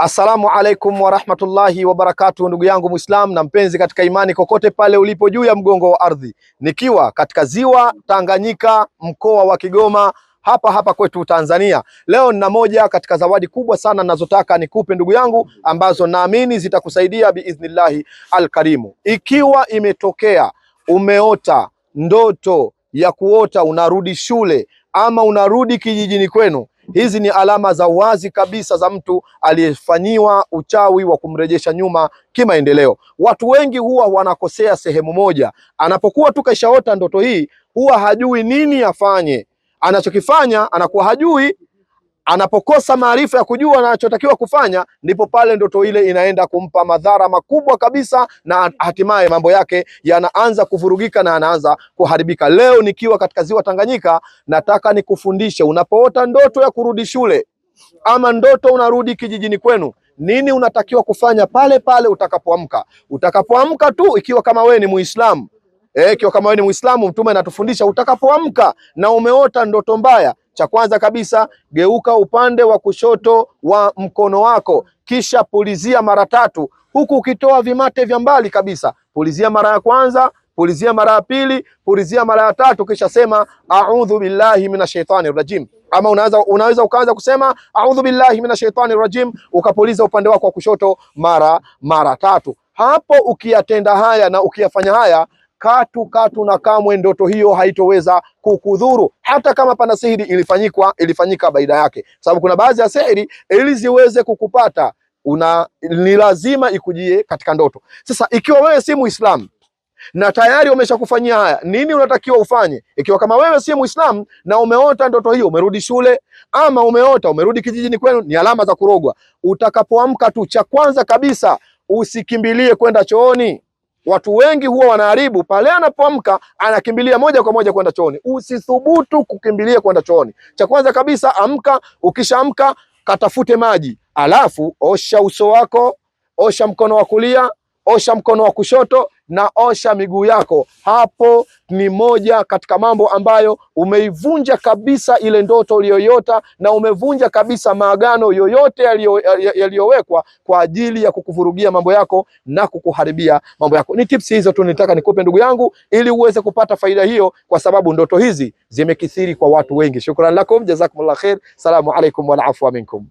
Assalamu alaikum warahmatullahi wabarakatuh, ndugu yangu Muislam na mpenzi katika imani, kokote pale ulipo juu ya mgongo wa ardhi, nikiwa katika ziwa Tanganyika, mkoa wa Kigoma, hapa kwetu Tanzania. Leo nina moja katika zawadi kubwa sana ninazotaka nikupe ndugu yangu, ambazo naamini zitakusaidia biidhnillahi alkarimu. Ikiwa imetokea umeota ndoto ya kuota unarudi shule ama unarudi kijijini kwenu, hizi ni alama za wazi kabisa za mtu aliyefanyiwa uchawi wa kumrejesha nyuma kimaendeleo. Watu wengi huwa wanakosea sehemu moja. Anapokuwa tu kaishaota ndoto hii, huwa hajui nini afanye. Anachokifanya anakuwa hajui. Anapokosa maarifa ya kujua anachotakiwa kufanya, ndipo pale ndoto ile inaenda kumpa madhara makubwa kabisa, na hatimaye mambo yake yanaanza kuvurugika na anaanza kuharibika. Leo nikiwa katika ziwa Tanganyika, nataka nikufundishe, unapoota ndoto ya kurudi shule ama ndoto unarudi kijijini kwenu, nini unatakiwa kufanya pale pale utakapoamka. Utakapoamka tu, ikiwa kama wewe ni Muislamu, ikiwa kama wewe ni Muislamu, Mtume anatufundisha utakapoamka na umeota ndoto mbaya, cha kwanza kabisa, geuka upande wa kushoto wa mkono wako, kisha pulizia mara 3, huku ukitoa vimate vya mbali kabisa. Pulizia mara ya kwanza, pulizia mara ya pili, pulizia mara ya 3, kisha sema a'udhu billahi minash shaitani rajim. Ama unaweza ukaanza kusema a'udhu billahi minash shaitani rajim, ukapuliza upande wako wa kushoto mara 3. Hapo ukiyatenda haya na ukiyafanya haya, katu na kamwe ndoto hiyo haitoweza kukudhuru, hata kama pana sihiri ilifanyika baada yake, sababu kuna baadhi ya sihiri ili ziweze kukupata ni lazima ikujie katika ndoto. Sasa ikiwa wewe si Muislamu na tayari wameshakufanyia haya, nini unatakiwa ufanye? Ikiwa kama wewe si Muislamu na umeota ndoto hiyo, umerudi shule ama umeota umerudi kijijini kwenu, ni alama za kurogwa. Utakapoamka tu, cha kwanza kabisa, usikimbilie kwenda chooni. Watu wengi huwa wanaharibu pale, anapoamka anakimbilia moja kwa moja kwenda chooni. Usithubutu kukimbilia kwenda chooni. Cha kwanza kabisa, amka. Ukishaamka, katafute maji, alafu osha uso wako, osha mkono wa kulia, osha mkono wa kushoto na osha miguu yako. Hapo ni moja katika mambo ambayo umeivunja kabisa ile ndoto uliyoyota, na umevunja kabisa maagano yoyote yaliyowekwa kwa ajili ya kukuvurugia mambo yako na kukuharibia mambo yako. Ni tips hizo tu nitaka nikupe ndugu yangu, ili uweze kupata faida hiyo, kwa sababu ndoto hizi zimekithiri kwa watu wengi. Shukran lakum, jazakumullah khair. Salamu alaikum wal afwa minkum.